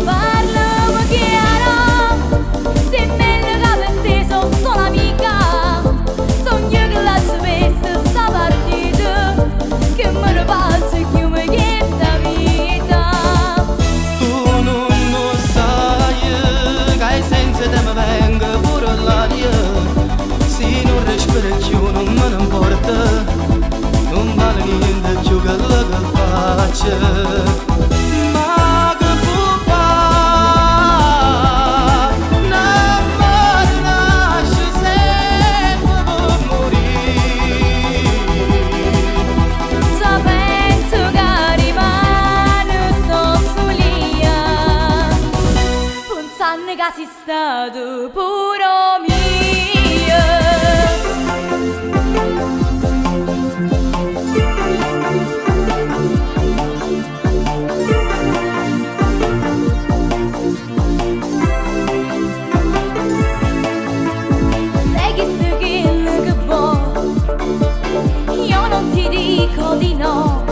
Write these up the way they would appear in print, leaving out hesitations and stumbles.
Parlami chiaro, dimmelo che per te sono solo amica. Sogno che la sapesse sta partita, che me ne faccio più me questa vita. Tu non lo sai, che ai sensi te mi vengo pure l'aria. Se non respiro più non me ne importa, non vale niente più che la che faccio. Ma che può fare? Non mi lasci sempre per morire. Già penso che rimane sto solia, pensando che sei stato pure mio. Dico di no,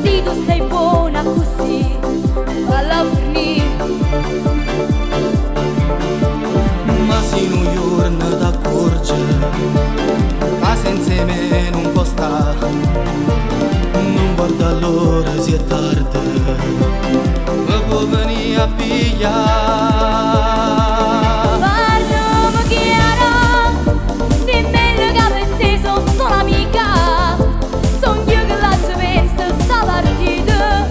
se tu stai buona così, falla finire. Ma se un giorno t'accorge che senza me non può stare, non guarda l'ora se è tardi, mi può venire a pigliare. Parlami chiaro, dimmelo che per te sono solo amica. Sogno che la sapesse sta partita,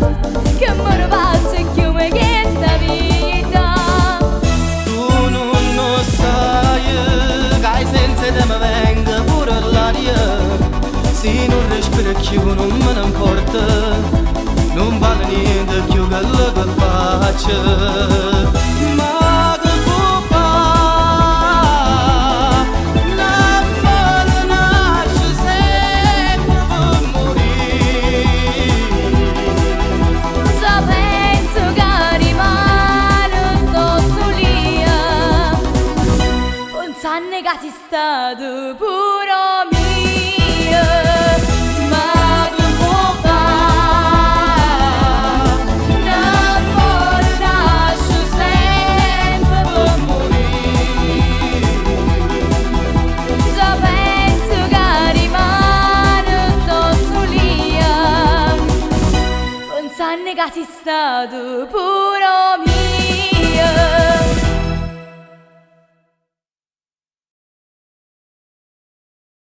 che me ne faccio più me questa vita. Tu non lo sai, che ai sensi te mi venga pure l'aria. Se non respiro più non me ne importa, non vale niente più che lo che faccio. Ma che può fare? Non me ne lasci sempre per morire. Già penso che rimane sto solia, pensando che sei stato pure mio. Ma che può fare? Non me ne lasci sempre per morire. Già penso che rimane sto solia, pensando che sei stato pure mio.